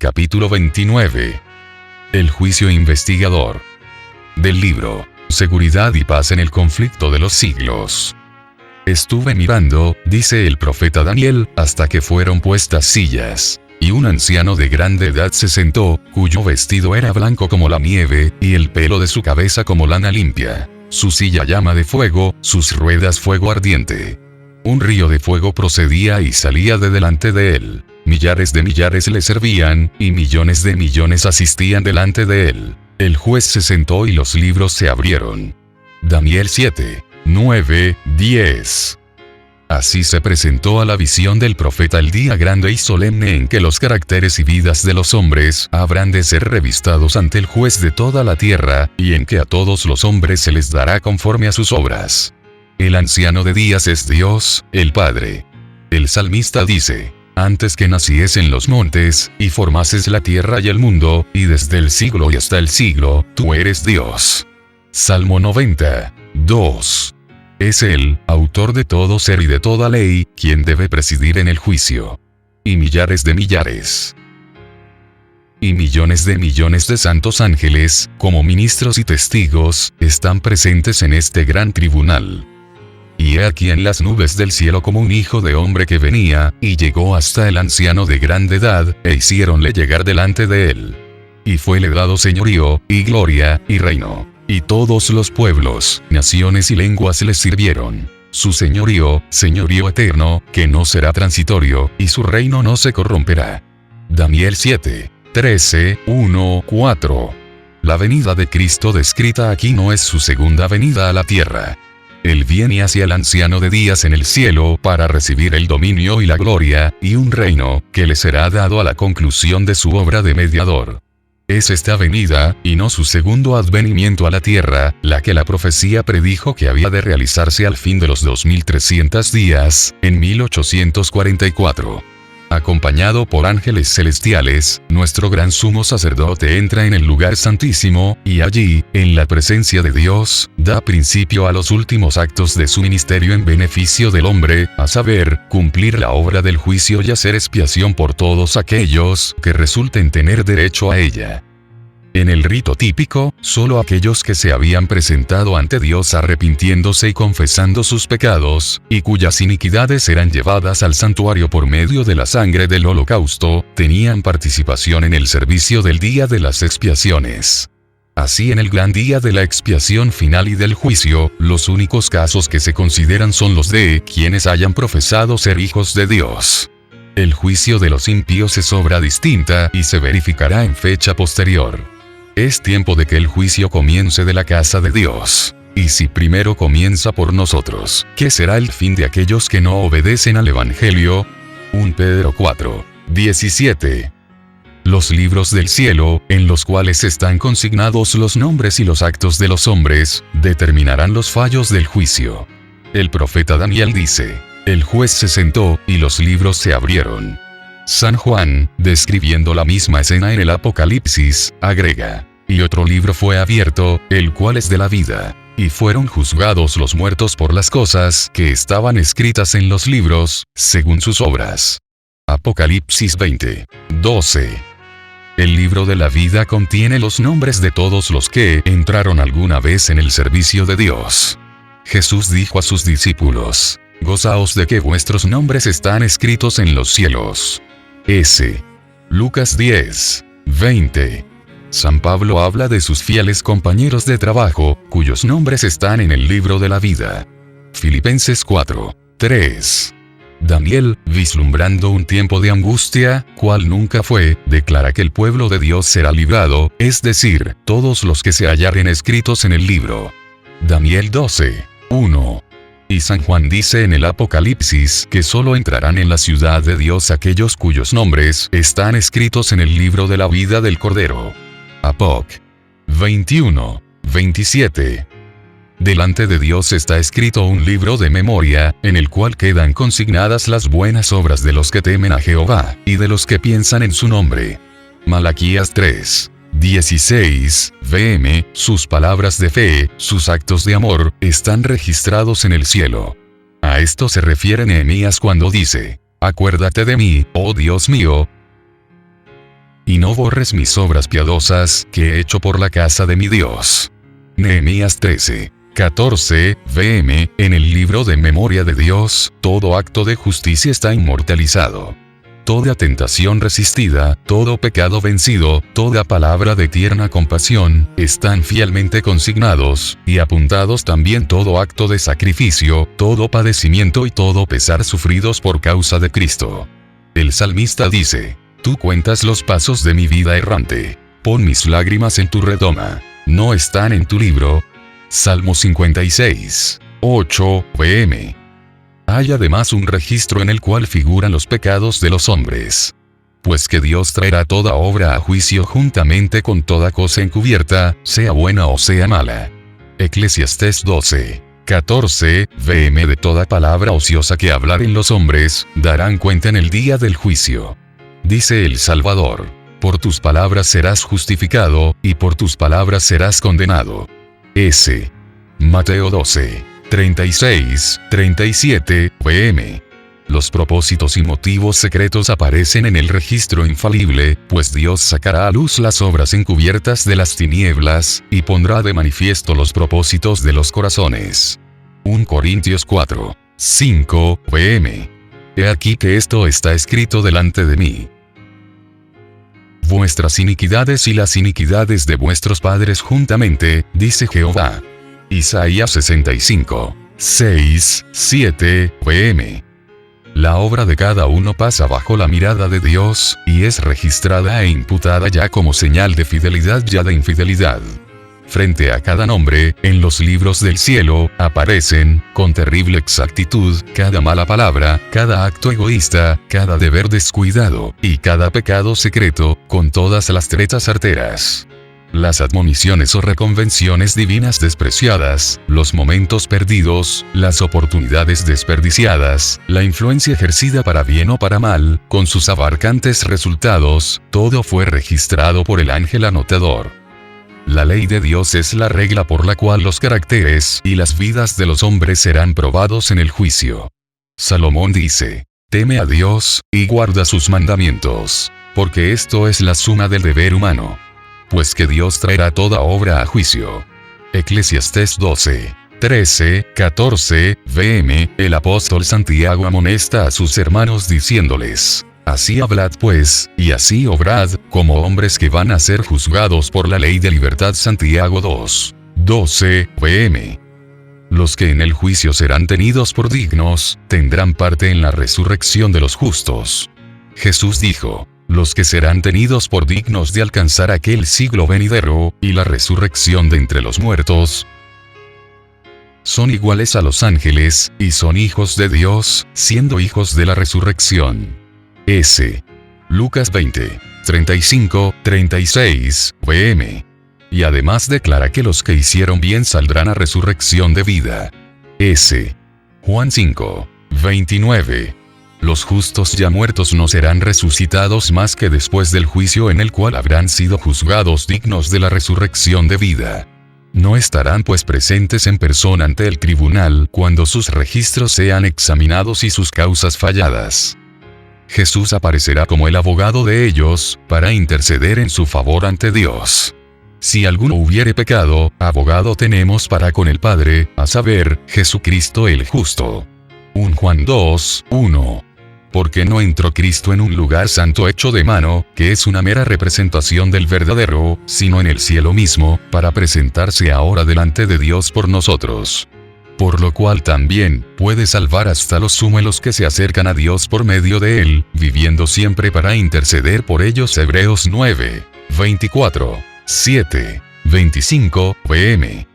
Capítulo 29. El juicio investigador. Del libro Seguridad y paz en el conflicto de los siglos. Estuve mirando, dice el profeta Daniel, hasta que fueron puestas sillas. Y un anciano de grande edad se sentó, cuyo vestido era blanco como la nieve, y el pelo de su cabeza como lana limpia. Su silla llama de fuego, sus ruedas fuego ardiente. Un río de fuego procedía y salía de delante de él. Millares de millares le servían, y millones de millones asistían delante de él. El juez se sentó y los libros se abrieron. Daniel 7, 9, 10. Así se presentó a la visión del profeta el día grande y solemne en que los caracteres y vidas de los hombres habrán de ser revistados ante el juez de toda la tierra, y en que a todos los hombres se les dará conforme a sus obras. El anciano de días es Dios, el Padre. El salmista dice: antes que naciesen los montes, y formases la tierra y el mundo, y desde el siglo y hasta el siglo, tú eres Dios. Salmo 90, 2. Es Él, autor de todo ser y de toda ley, quien debe presidir en el juicio. Y millares de millares. Y millones de santos ángeles, como ministros y testigos, están presentes en este gran tribunal. Y he aquí en las nubes del cielo como un hijo de hombre que venía, y llegó hasta el anciano de grande edad, e hiciéronle llegar delante de él. Y fuele dado señorío, y gloria, y reino. Y todos los pueblos, naciones y lenguas les sirvieron. Su señorío, señorío eterno, que no será transitorio, y su reino no se corromperá. Daniel 7, 13, 1, 4. La venida de Cristo descrita aquí no es su segunda venida a la tierra. Él viene hacia el anciano de días en el cielo para recibir el dominio y la gloria, y un reino, que le será dado a la conclusión de su obra de mediador. Es esta venida, y no su segundo advenimiento a la tierra, la que la profecía predijo que había de realizarse al fin de los 2300 días, en 1844. Acompañado por ángeles celestiales, nuestro gran sumo sacerdote entra en el lugar santísimo, y allí, en la presencia de Dios, da principio a los últimos actos de su ministerio en beneficio del hombre, a saber, cumplir la obra del juicio y hacer expiación por todos aquellos que resulten tener derecho a ella. En el rito típico, solo aquellos que se habían presentado ante Dios arrepintiéndose y confesando sus pecados, y cuyas iniquidades eran llevadas al santuario por medio de la sangre del holocausto, tenían participación en el servicio del día de las expiaciones. Así en el gran día de la expiación final y del juicio, los únicos casos que se consideran son los de quienes hayan profesado ser hijos de Dios. El juicio de los impíos es obra distinta y se verificará en fecha posterior. Es tiempo de que el juicio comience de la casa de Dios. Y si primero comienza por nosotros, ¿qué será el fin de aquellos que no obedecen al Evangelio? 1 Pedro 4, 17. Los libros del cielo, en los cuales están consignados los nombres y los actos de los hombres, determinarán los fallos del juicio. El profeta Daniel dice: el juez se sentó, y los libros se abrieron. San Juan, describiendo la misma escena en el Apocalipsis, agrega: y otro libro fue abierto, el cual es de la vida, y fueron juzgados los muertos por las cosas que estaban escritas en los libros, según sus obras. Apocalipsis 20, 12. El libro de la vida contiene los nombres de todos los que entraron alguna vez en el servicio de Dios. Jesús dijo a sus discípulos: gozaos de que vuestros nombres están escritos en los cielos. Lucas 10, 20. San Pablo habla de sus fieles compañeros de trabajo, cuyos nombres están en el libro de la vida. Filipenses 4, 3. Daniel, vislumbrando un tiempo de angustia, cual nunca fue, declara que el pueblo de Dios será librado, es decir, todos los que se hallaren escritos en el libro. Daniel 12, 1. Y San Juan dice en el Apocalipsis que solo entrarán en la ciudad de Dios aquellos cuyos nombres están escritos en el libro de la vida del Cordero. Apoc. 21, 27. Delante de Dios está escrito un libro de memoria, en el cual quedan consignadas las buenas obras de los que temen a Jehová, y de los que piensan en su nombre. Malaquías 3, 16, vm, sus palabras de fe, sus actos de amor, están registrados en el cielo. A esto se refiere Nehemías cuando dice: acuérdate de mí, oh Dios mío. y no borres mis obras piadosas que he hecho por la casa de mi Dios. Nehemías 13. 14, vm, en el libro de memoria de Dios, todo acto de justicia está inmortalizado. Toda tentación resistida, todo pecado vencido, toda palabra de tierna compasión, están fielmente consignados, y apuntados también todo acto de sacrificio, todo padecimiento y todo pesar sufridos por causa de Cristo. El salmista dice: Tú cuentas los pasos de mi vida errante. Pon mis lágrimas en tu redoma. ¿No están en tu libro? Salmo 56. 8, vm. Hay además un registro en el cual figuran los pecados de los hombres. Pues que Dios traerá toda obra a juicio juntamente con toda cosa encubierta, sea buena o sea mala. Eclesiastés 12. 14, vm. De toda palabra ociosa que hablaren los hombres, darán cuenta en el día del juicio. Dice el Salvador: Por tus palabras serás justificado, y por tus palabras serás condenado. S. Mateo 12. 36, 37, vm. Los propósitos y motivos secretos aparecen en el registro infalible, pues Dios sacará a luz las obras encubiertas de las tinieblas, y pondrá de manifiesto los propósitos de los corazones. 1 Corintios 4. 5, vm. He aquí que esto está escrito delante de mí. Vuestras iniquidades y las iniquidades de vuestros padres juntamente, dice Jehová. Isaías 65. 6, 7, vm. La obra de cada uno pasa bajo la mirada de Dios, y es registrada e imputada ya como señal de fidelidad ya de infidelidad. Frente a cada nombre, en los libros del cielo, aparecen, con terrible exactitud, cada mala palabra, cada acto egoísta, cada deber descuidado, y cada pecado secreto, con todas las tretas arteras. Las admoniciones o reconvenciones divinas despreciadas, los momentos perdidos, las oportunidades desperdiciadas, la influencia ejercida para bien o para mal, con sus abarcantes resultados, todo fue registrado por el ángel anotador. La ley de Dios es la regla por la cual los caracteres y las vidas de los hombres serán probados en el juicio. Salomón dice: Teme a Dios, y guarda sus mandamientos, porque esto es la suma del deber humano. Pues que Dios traerá toda obra a juicio. Eclesiastés 12. 13, 14, vm. El apóstol Santiago amonesta a sus hermanos diciéndoles: Así hablad pues, y así obrad, como hombres que van a ser juzgados por la ley de libertad. Santiago 2. 12, vm. Los que en el juicio serán tenidos por dignos, tendrán parte en la resurrección de los justos. Jesús dijo: Los que serán tenidos por dignos de alcanzar aquel siglo venidero, y la resurrección de entre los muertos, son iguales a los ángeles, y son hijos de Dios, siendo hijos de la resurrección. S. Lucas 20. 35, 36, vm. Y además declara que los que hicieron bien saldrán a resurrección de vida. S. Juan 5. 29. Los justos ya muertos no serán resucitados más que después del juicio en el cual habrán sido juzgados dignos de la resurrección de vida. No estarán pues presentes en persona ante el tribunal cuando sus registros sean examinados y sus causas falladas. Jesús aparecerá como el abogado de ellos, para interceder en su favor ante Dios. Si alguno hubiere pecado, abogado tenemos para con el Padre, a saber, Jesucristo el justo. 1 Juan 2, 1. Porque no entró Cristo en un lugar santo hecho de mano, que es una mera representación del verdadero, sino en el cielo mismo, para presentarse ahora delante de Dios por nosotros. Por lo cual también puede salvar hasta los sumelos que se acercan a Dios por medio de él, viviendo siempre para interceder por ellos. Hebreos 9, 24, 7, 25, vm.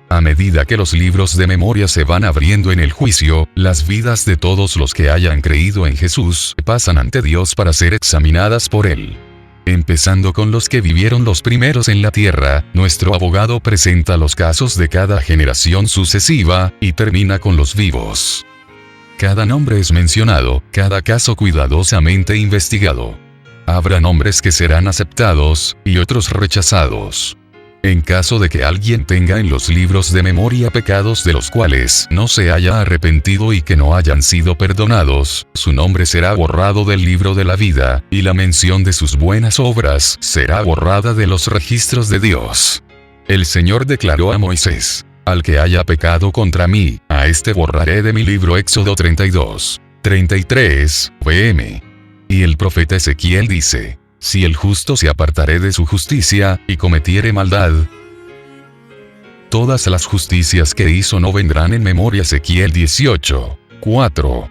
A medida que los libros de memoria se van abriendo en el juicio, las vidas de todos los que hayan creído en Jesús pasan ante Dios para ser examinadas por él. Empezando con los que vivieron los primeros en la tierra, nuestro abogado presenta los casos de cada generación sucesiva, y termina con los vivos. Cada nombre es mencionado, cada caso cuidadosamente investigado. Habrá nombres que serán aceptados, y otros rechazados. En caso de que alguien tenga en los libros de memoria pecados de los cuales no se haya arrepentido y que no hayan sido perdonados, su nombre será borrado del libro de la vida, y la mención de sus buenas obras será borrada de los registros de Dios. El Señor declaró a Moisés: al que haya pecado contra mí, a este borraré de mi libro. Éxodo 32, 33, pm. Y el profeta Ezequiel dice: si el justo se apartare de su justicia, y cometiere maldad, todas las justicias que hizo no vendrán en memoria. Ezequiel 18, 4.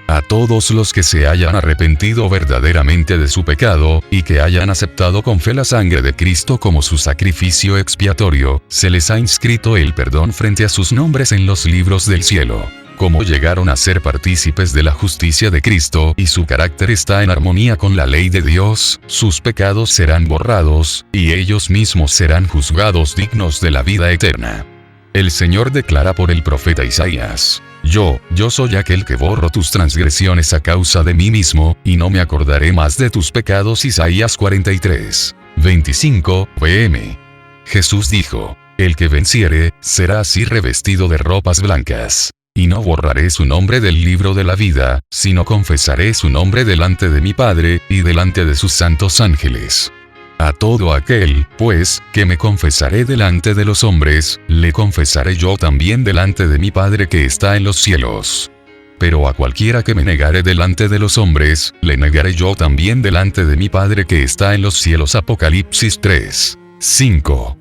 A todos los que se hayan arrepentido verdaderamente de su pecado, y que hayan aceptado con fe la sangre de Cristo como su sacrificio expiatorio, se les ha inscrito el perdón frente a sus nombres en los libros del cielo. Como llegaron a ser partícipes de la justicia de Cristo y su carácter está en armonía con la ley de Dios, sus pecados serán borrados, y ellos mismos serán juzgados dignos de la vida eterna. El Señor declara por el profeta Isaías: Yo soy aquel que borro tus transgresiones a causa de mí mismo, y no me acordaré más de tus pecados. Isaías 43, 25, pm. Jesús dijo: el que venciere, será así revestido de ropas blancas. Y no borraré su nombre del libro de la vida, sino confesaré su nombre delante de mi Padre, y delante de sus santos ángeles. A todo aquel, pues, que me confesaré delante de los hombres, le confesaré yo también delante de mi Padre que está en los cielos. Pero a cualquiera que me negare delante de los hombres, le negaré yo también delante de mi Padre que está en los cielos. Apocalipsis 3, 5.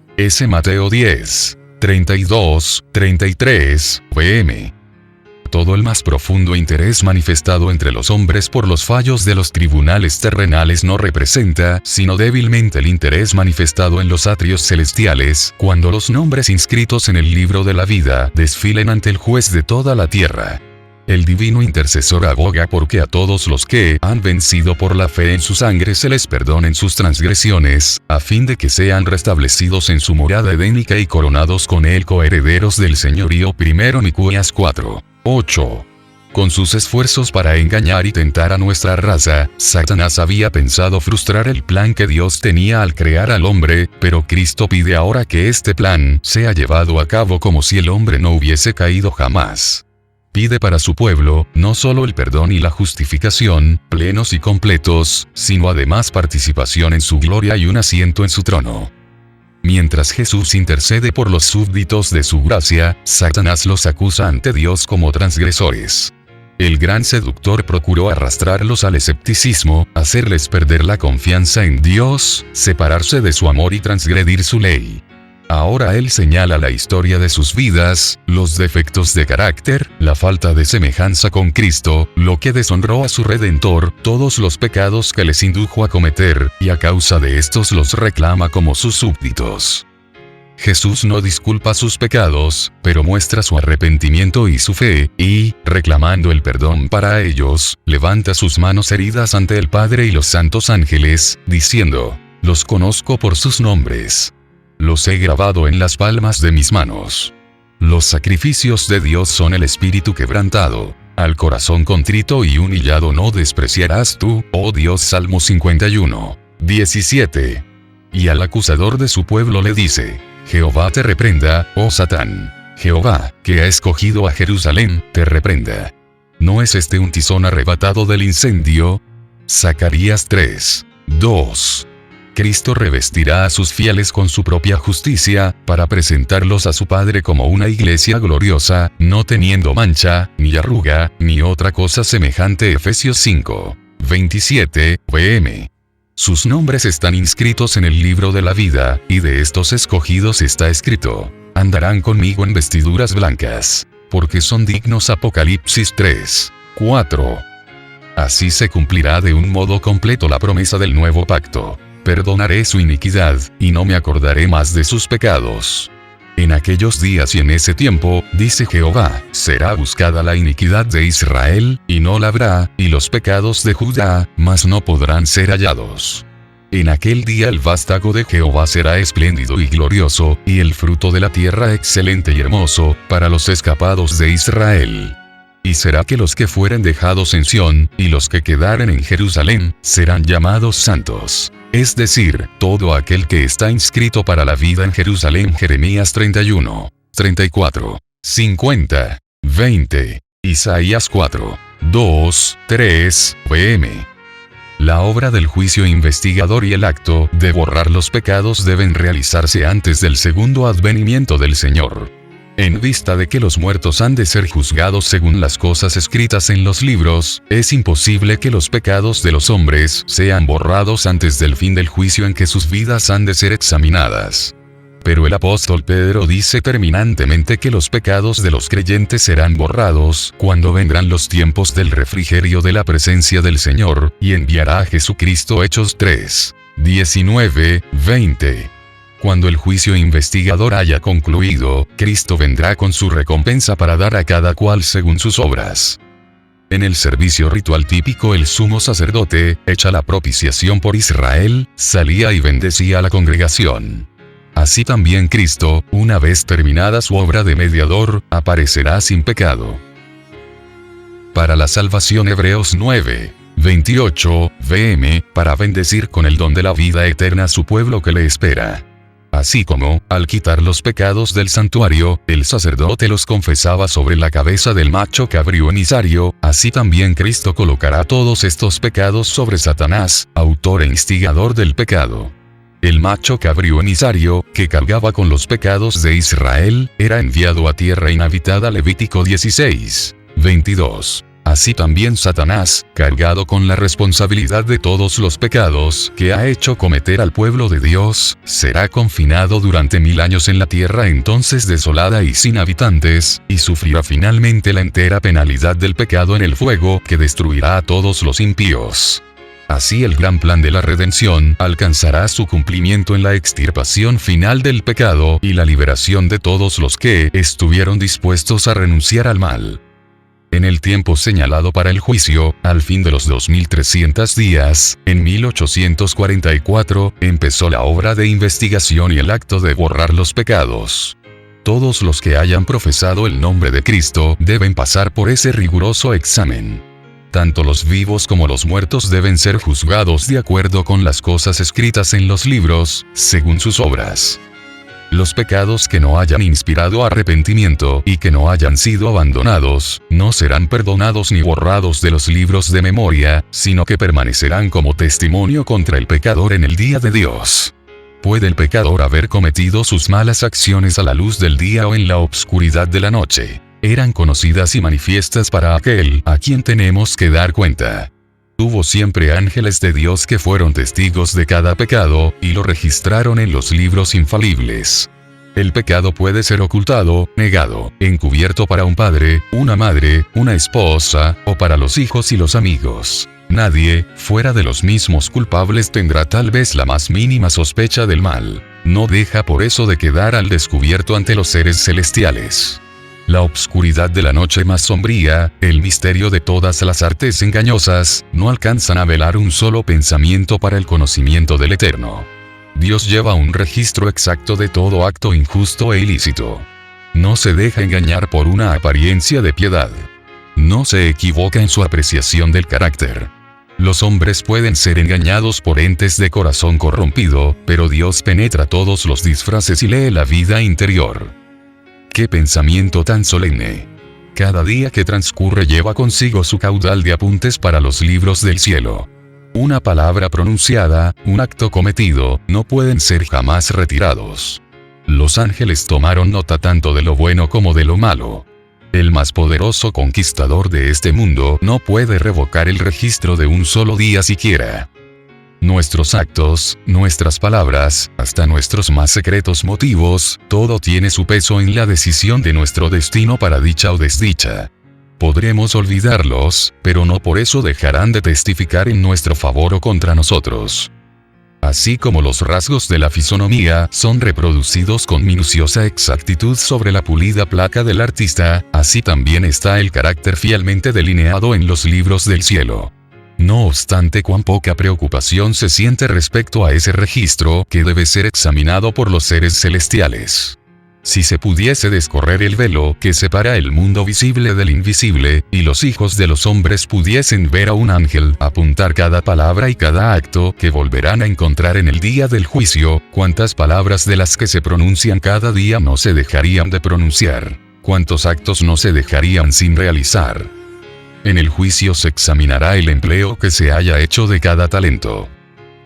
Mateo 10, 32, 33, pm. Todo el más profundo interés manifestado entre los hombres por los fallos de los tribunales terrenales no representa, sino débilmente el interés manifestado en los atrios celestiales, cuando los nombres inscritos en el libro de la vida desfilen ante el juez de toda la tierra. El divino intercesor aboga porque a todos los que han vencido por la fe en su sangre se les perdonen sus transgresiones, a fin de que sean restablecidos en su morada edénica y coronados con él coherederos del señorío. 1 Miqueas 4, 8. Con sus esfuerzos para engañar y tentar a nuestra raza, Satanás había pensado frustrar el plan que Dios tenía al crear al hombre, pero Cristo pide ahora que este plan sea llevado a cabo como si el hombre no hubiese caído jamás. Pide para su pueblo, no solo el perdón y la justificación, plenos y completos, sino además participación en su gloria y un asiento en su trono. Mientras Jesús intercede por los súbditos de su gracia, Satanás los acusa ante Dios como transgresores. El gran seductor procuró arrastrarlos al escepticismo, hacerles perder la confianza en Dios, separarse de su amor y transgredir su ley. Ahora él señala la historia de sus vidas, los defectos de carácter, la falta de semejanza con Cristo, lo que deshonró a su Redentor, todos los pecados que les indujo a cometer, y a causa de estos los reclama como sus súbditos. Jesús no disculpa sus pecados, pero muestra su arrepentimiento y su fe, y, reclamando el perdón para ellos, levanta sus manos heridas ante el Padre y los santos ángeles, diciendo: los conozco por sus nombres. Los he grabado en las palmas de mis manos. Los sacrificios de Dios son el espíritu quebrantado. Al corazón contrito y humillado no despreciarás tú, oh Dios. Salmo 51, 17. Y al acusador de su pueblo le dice: Jehová te reprenda, oh Satán. Jehová, que ha escogido a Jerusalén, te reprenda. ¿No es este un tizón arrebatado del incendio? Zacarías 3, 2. Cristo revestirá a sus fieles con su propia justicia, para presentarlos a su Padre como una iglesia gloriosa, no teniendo mancha, ni arruga, ni otra cosa semejante. Efesios 5, 27, pm. Sus nombres están inscritos en el libro de la vida, y de estos escogidos está escrito: andarán conmigo en vestiduras blancas, porque son dignos. Apocalipsis 3, 4. Así se cumplirá de un modo completo la promesa del nuevo pacto: perdonaré su iniquidad, y no me acordaré más de sus pecados. En aquellos días y en ese tiempo, dice Jehová, será buscada la iniquidad de Israel, y no la habrá, y los pecados de Judá, mas no podrán ser hallados. En aquel día el vástago de Jehová será espléndido y glorioso, y el fruto de la tierra excelente y hermoso, para los escapados de Israel. Y será que los que fueren dejados en Sión, y los que quedaren en Jerusalén, serán llamados santos. es decir, todo aquel que está inscrito para la vida en Jerusalén. Jeremías 31, 34, 50, 20, Isaías 4, 2, 3, pm. La obra del juicio investigador y el acto de borrar los pecados deben realizarse antes del segundo advenimiento del Señor. En vista de que los muertos han de ser juzgados según las cosas escritas en los libros, es imposible que los pecados de los hombres sean borrados antes del fin del juicio en que sus vidas han de ser examinadas. Pero el apóstol Pedro dice terminantemente que los pecados de los creyentes serán borrados cuando vendrán los tiempos del refrigerio de la presencia del Señor, y enviará a Jesucristo. Hechos 3, 19, 20. Cuando el juicio investigador haya concluido, Cristo vendrá con su recompensa para dar a cada cual según sus obras. En el servicio ritual típico, el sumo sacerdote, hecha la propiciación por Israel, salía y bendecía a la congregación. Así también Cristo, una vez terminada su obra de mediador, aparecerá sin pecado. Para la salvación, Hebreos 9, 28, vm, para bendecir con el don de la vida eterna a su pueblo que le espera. Así como, al quitar los pecados del santuario, el sacerdote los confesaba sobre la cabeza del macho cabrío emisario, así también Cristo colocará todos estos pecados sobre Satanás, autor e instigador del pecado. El macho cabrío emisario, que cargaba con los pecados de Israel, era enviado a tierra inhabitada. Levítico 16, 22. Así también Satanás, cargado con la responsabilidad de todos los pecados que ha hecho cometer al pueblo de Dios, será confinado durante 1000 años en la tierra entonces desolada y sin habitantes, y sufrirá finalmente la entera penalidad del pecado en el fuego que destruirá a todos los impíos. Así el gran plan de la redención alcanzará su cumplimiento en la extirpación final del pecado y la liberación de todos los que estuvieron dispuestos a renunciar al mal. En el tiempo señalado para el juicio, al fin de los 2300 días, en 1844, empezó la obra de investigación y el acto de borrar los pecados. Todos los que hayan profesado el nombre de Cristo deben pasar por ese riguroso examen. Tanto los vivos como los muertos deben ser juzgados de acuerdo con las cosas escritas en los libros, según sus obras. Los pecados que no hayan inspirado arrepentimiento y que no hayan sido abandonados, no serán perdonados ni borrados de los libros de memoria, sino que permanecerán como testimonio contra el pecador en el día de Dios. Puede el pecador haber cometido sus malas acciones a la luz del día o en la obscuridad de la noche. Eran conocidas y manifiestas para aquel a quien tenemos que dar cuenta. Hubo siempre ángeles de Dios que fueron testigos de cada pecado, y lo registraron en los libros infalibles. El pecado puede ser ocultado, negado, encubierto para un padre, una madre, una esposa, o para los hijos y los amigos. Nadie, fuera de los mismos culpables, tendrá tal vez la más mínima sospecha del mal. No deja por eso de quedar al descubierto ante los seres celestiales. La obscuridad de la noche más sombría, el misterio de todas las artes engañosas, no alcanzan a velar un solo pensamiento para el conocimiento del Eterno. Dios lleva un registro exacto de todo acto injusto e ilícito. No se deja engañar por una apariencia de piedad. No se equivoca en su apreciación del carácter. Los hombres pueden ser engañados por entes de corazón corrompido, pero Dios penetra todos los disfraces y lee la vida interior. ¡Qué pensamiento tan solemne! Cada día que transcurre lleva consigo su caudal de apuntes para los libros del cielo. Una palabra pronunciada, un acto cometido, no pueden ser jamás retirados. Los ángeles tomaron nota tanto de lo bueno como de lo malo. El más poderoso conquistador de este mundo no puede revocar el registro de un solo día siquiera. Nuestros actos, nuestras palabras, hasta nuestros más secretos motivos, todo tiene su peso en la decisión de nuestro destino para dicha o desdicha. Podremos olvidarlos, pero no por eso dejarán de testificar en nuestro favor o contra nosotros. Así como los rasgos de la fisonomía son reproducidos con minuciosa exactitud sobre la pulida placa del artista, así también está el carácter fielmente delineado en los libros del cielo. No obstante, cuán poca preocupación se siente respecto a ese registro que debe ser examinado por los seres celestiales. Si se pudiese descorrer el velo que separa el mundo visible del invisible, y los hijos de los hombres pudiesen ver a un ángel apuntar cada palabra y cada acto que volverán a encontrar en el día del juicio, ¿cuántas palabras de las que se pronuncian cada día no se dejarían de pronunciar? ¿Cuántos actos no se dejarían sin realizar? En el juicio se examinará el empleo que se haya hecho de cada talento.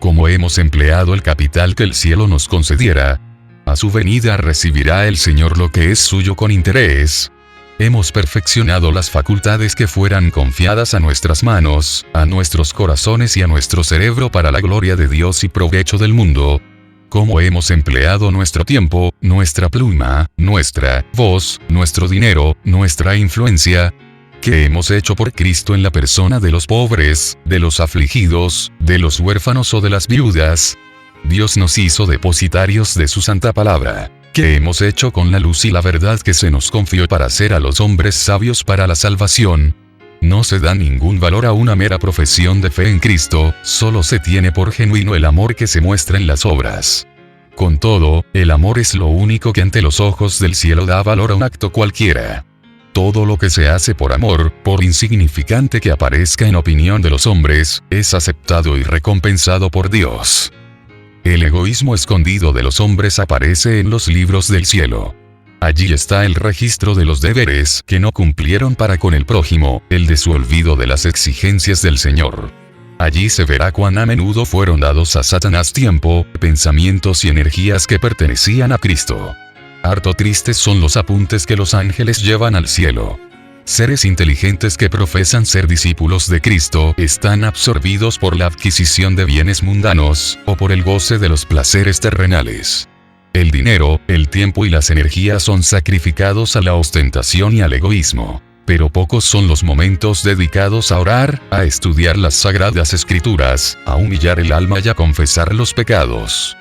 Como hemos empleado el capital que el cielo nos concediera, a su venida recibirá el Señor lo que es suyo con interés. Hemos perfeccionado las facultades que fueran confiadas a nuestras manos, a nuestros corazones y a nuestro cerebro para la gloria de Dios y provecho del mundo. Cómo hemos empleado nuestro tiempo, nuestra pluma, nuestra voz, nuestro dinero, nuestra influencia. ¿Qué hemos hecho por Cristo en la persona de los pobres, de los afligidos, de los huérfanos o de las viudas? Dios nos hizo depositarios de su santa palabra. ¿Qué hemos hecho con la luz y la verdad que se nos confió para hacer a los hombres sabios para la salvación? No se da ningún valor a una mera profesión de fe en Cristo, solo se tiene por genuino el amor que se muestra en las obras. Con todo, el amor es lo único que ante los ojos del cielo da valor a un acto cualquiera. Todo lo que se hace por amor, por insignificante que aparezca en opinión de los hombres, es aceptado y recompensado por Dios. El egoísmo escondido de los hombres aparece en los libros del cielo. Allí está el registro de los deberes que no cumplieron para con el prójimo, el de su olvido de las exigencias del Señor. Allí se verá cuán a menudo fueron dados a Satanás tiempo, pensamientos y energías que pertenecían a Cristo. Harto tristes son los apuntes que los ángeles llevan al cielo. Seres inteligentes que profesan ser discípulos de Cristo están absorbidos por la adquisición de bienes mundanos, o por el goce de los placeres terrenales. El dinero, el tiempo y las energías son sacrificados a la ostentación y al egoísmo. Pero pocos son los momentos dedicados a orar, a estudiar las sagradas escrituras, a humillar el alma y a confesar los pecados.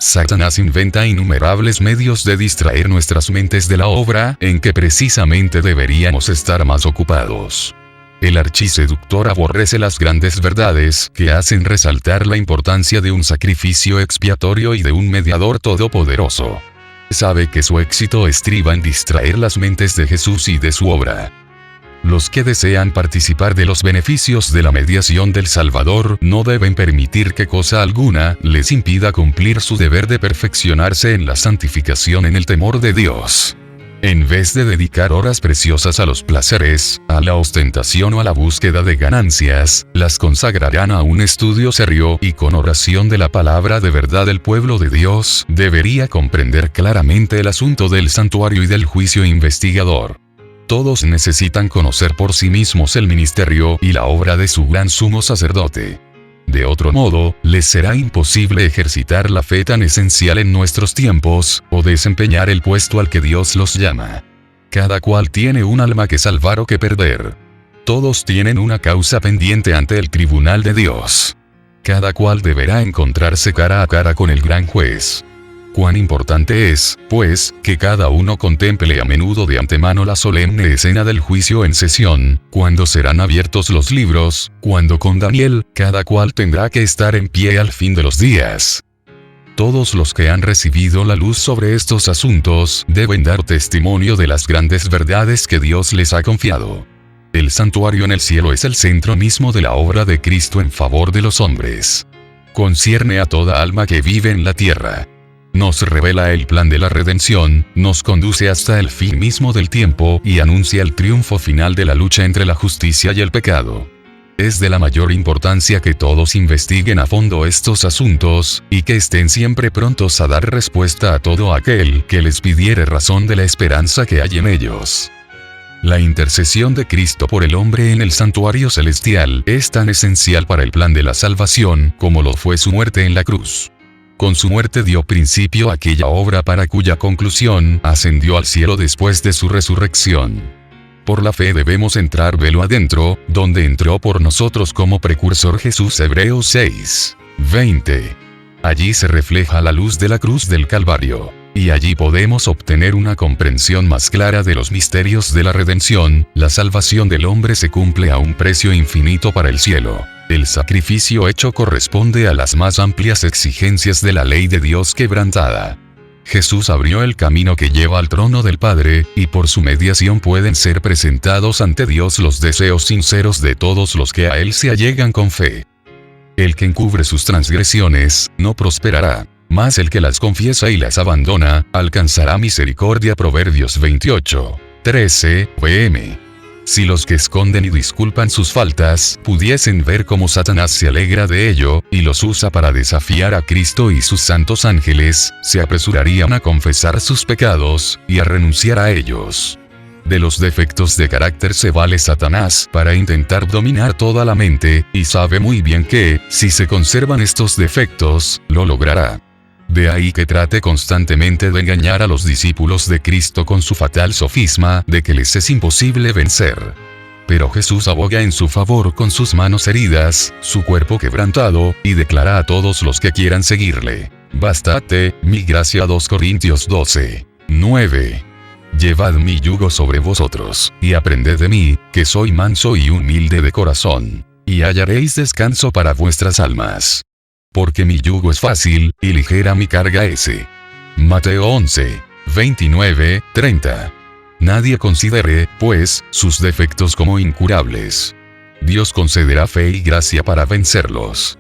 Satanás inventa innumerables medios de distraer nuestras mentes de la obra en que precisamente deberíamos estar más ocupados. El archiseductor aborrece las grandes verdades que hacen resaltar la importancia de un sacrificio expiatorio y de un mediador todopoderoso. Sabe que su éxito estriba en distraer las mentes de Jesús y de su obra. Los que desean participar de los beneficios de la mediación del Salvador no deben permitir que cosa alguna les impida cumplir su deber de perfeccionarse en la santificación en el temor de Dios. En vez de dedicar horas preciosas a los placeres, a la ostentación o a la búsqueda de ganancias, las consagrarán a un estudio serio y con oración de la palabra de verdad. El pueblo de Dios debería comprender claramente el asunto del santuario y del juicio investigador. Todos necesitan conocer por sí mismos el ministerio y la obra de su gran sumo sacerdote. De otro modo, les será imposible ejercitar la fe tan esencial en nuestros tiempos, o desempeñar el puesto al que Dios los llama. Cada cual tiene un alma que salvar o que perder. Todos tienen una causa pendiente ante el tribunal de Dios. Cada cual deberá encontrarse cara a cara con el gran juez. Cuán importante es, pues, que cada uno contemple a menudo de antemano la solemne escena del juicio en sesión, cuando serán abiertos los libros, cuando con Daniel, cada cual tendrá que estar en pie al fin de los días. Todos los que han recibido la luz sobre estos asuntos deben dar testimonio de las grandes verdades que Dios les ha confiado. El santuario en el cielo es el centro mismo de la obra de Cristo en favor de los hombres. Concierne a toda alma que vive en la tierra. Nos revela el plan de la redención, nos conduce hasta el fin mismo del tiempo y anuncia el triunfo final de la lucha entre la justicia y el pecado. Es de la mayor importancia que todos investiguen a fondo estos asuntos, y que estén siempre prontos a dar respuesta a todo aquel que les pidiere razón de la esperanza que hay en ellos. La intercesión de Cristo por el hombre en el santuario celestial es tan esencial para el plan de la salvación como lo fue su muerte en la cruz. Con su muerte dio principio a aquella obra para cuya conclusión ascendió al cielo después de su resurrección. Por la fe debemos entrar velo adentro, donde entró por nosotros como precursor Jesús. Hebreos 6, 20. Allí se refleja la luz de la cruz del Calvario, y allí podemos obtener una comprensión más clara de los misterios de la redención. La salvación del hombre se cumple a un precio infinito para el cielo. El sacrificio hecho corresponde a las más amplias exigencias de la ley de Dios quebrantada. Jesús abrió el camino que lleva al trono del Padre, y por su mediación pueden ser presentados ante Dios los deseos sinceros de todos los que a Él se allegan con fe. El que encubre sus transgresiones, no prosperará, mas el que las confiesa y las abandona, alcanzará misericordia. Proverbios 28, 13, pm. Si los que esconden y disculpan sus faltas pudiesen ver cómo Satanás se alegra de ello, y los usa para desafiar a Cristo y sus santos ángeles, se apresurarían a confesar sus pecados, y a renunciar a ellos. De los defectos de carácter se vale Satanás para intentar dominar toda la mente, y sabe muy bien que, si se conservan estos defectos, lo logrará. De ahí que trate constantemente de engañar a los discípulos de Cristo con su fatal sofisma de que les es imposible vencer. Pero Jesús aboga en su favor con sus manos heridas, su cuerpo quebrantado, y declara a todos los que quieran seguirle: «Bástate mi gracia». 2 Corintios 12, 9. Llevad mi yugo sobre vosotros, y aprended de mí, que soy manso y humilde de corazón, y hallaréis descanso para vuestras almas. Porque mi yugo es fácil, y ligera mi carga es. Mateo 11, 29, 30. Nadie considere, pues, sus defectos como incurables. Dios concederá fe y gracia para vencerlos.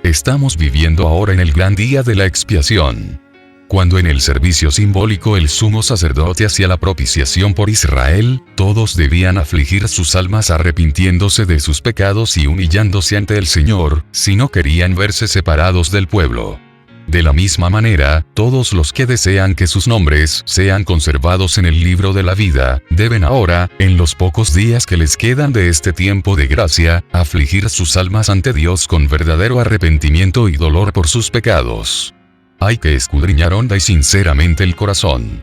Estamos viviendo ahora en el gran día de la expiación. Cuando en el servicio simbólico el sumo sacerdote hacía la propiciación por Israel, todos debían afligir sus almas arrepintiéndose de sus pecados y humillándose ante el Señor, si no querían verse separados del pueblo. De la misma manera, todos los que desean que sus nombres sean conservados en el libro de la vida, deben ahora, en los pocos días que les quedan de este tiempo de gracia, afligir sus almas ante Dios con verdadero arrepentimiento y dolor por sus pecados. Hay que escudriñar honda y sinceramente el corazón.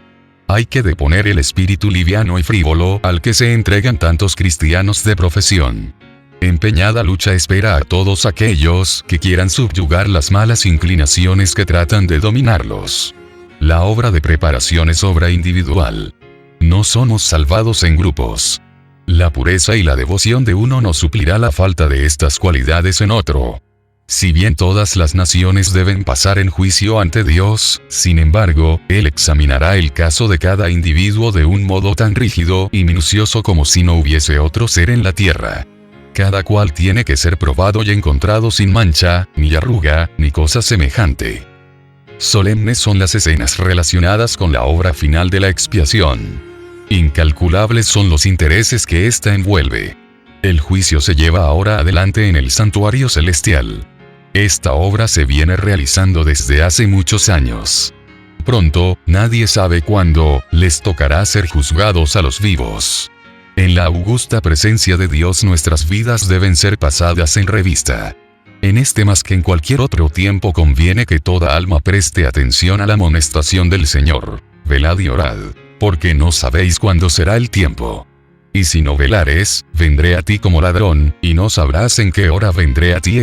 Hay que deponer el espíritu liviano y frívolo al que se entregan tantos cristianos de profesión. Empeñada lucha espera a todos aquellos que quieran subyugar las malas inclinaciones que tratan de dominarlos. La obra de preparación es obra individual. No somos salvados en grupos. La pureza y la devoción de uno no suplirá la falta de estas cualidades en otro. Si bien todas las naciones deben pasar en juicio ante Dios, sin embargo, Él examinará el caso de cada individuo de un modo tan rígido y minucioso como si no hubiese otro ser en la tierra. Cada cual tiene que ser probado y encontrado sin mancha, ni arruga, ni cosa semejante. Solemnes son las escenas relacionadas con la obra final de la expiación. Incalculables son los intereses que ésta envuelve. El juicio se lleva ahora adelante en el santuario celestial. Esta obra se viene realizando desde hace muchos años. Pronto, nadie sabe cuándo, les tocará ser juzgados a los vivos. En la augusta presencia de Dios nuestras vidas deben ser pasadas en revista. En este más que en cualquier otro tiempo conviene que toda alma preste atención a la amonestación del Señor. Velad y orad, porque no sabéis cuándo será el tiempo. Y si no velares, vendré a ti como ladrón, y no sabrás en qué hora vendré a ti.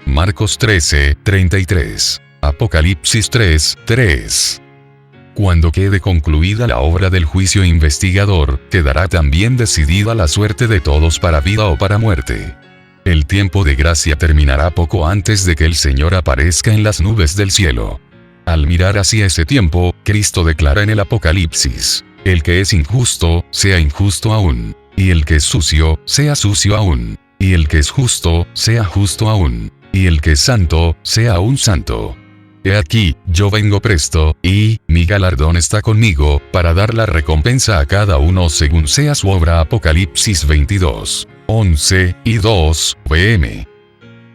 Marcos 13, 33. Apocalipsis 3, 3. Cuando quede concluida la obra del juicio investigador, quedará también decidida la suerte de todos para vida o para muerte. El tiempo de gracia terminará poco antes de que el Señor aparezca en las nubes del cielo. Al mirar hacia ese tiempo, Cristo declara en el Apocalipsis: el que es injusto, sea injusto aún. Y el que es sucio, sea sucio aún. Y el que es justo, sea justo aún. Y el que es santo, sea aún santo. He aquí, yo vengo presto, y mi galardón está conmigo, para dar la recompensa a cada uno según sea su obra. Apocalipsis 22, 11 y 2 pm.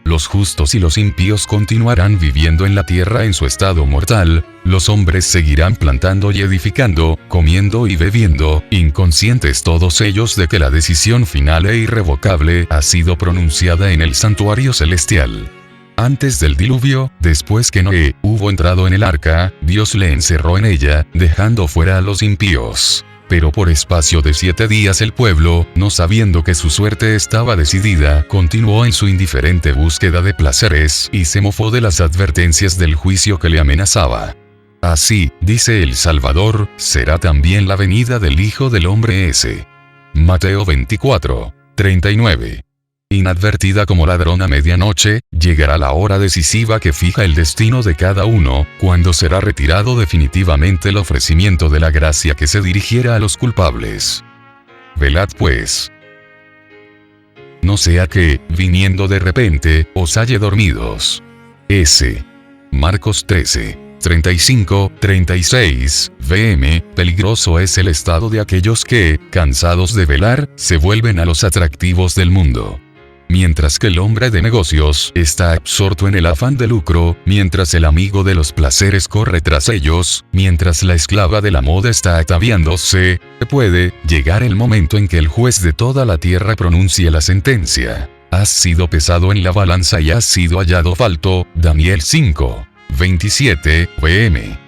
Los justos y los impíos continuarán viviendo en la tierra en su estado mortal, los hombres seguirán plantando y edificando, comiendo y bebiendo, inconscientes todos ellos de que la decisión final e irrevocable ha sido pronunciada en el santuario celestial. Antes del diluvio, después que Noé hubo entrado en el arca, Dios le encerró en ella, dejando fuera a los impíos. Pero por espacio de 7 días el pueblo, no sabiendo que su suerte estaba decidida, continuó en su indiferente búsqueda de placeres y se mofó de las advertencias del juicio que le amenazaba. Así, dice el Salvador, será también la venida del Hijo del Hombre. Mateo 24, 39. Inadvertida como ladrón a medianoche, llegará la hora decisiva que fija el destino de cada uno, cuando será retirado definitivamente el ofrecimiento de la gracia que se dirigiera a los culpables. Velad pues. No sea que, viniendo de repente, os halle dormidos. S. Marcos 13. 35-36, vm, peligroso es el estado de aquellos que, cansados de velar, se vuelven a los atractivos del mundo. Mientras que el hombre de negocios está absorto en el afán de lucro, mientras el amigo de los placeres corre tras ellos, mientras la esclava de la moda está ataviándose, puede llegar el momento en que el juez de toda la tierra pronuncie la sentencia. Has sido pesado en la balanza y has sido hallado falto. Daniel 5. 27, vm.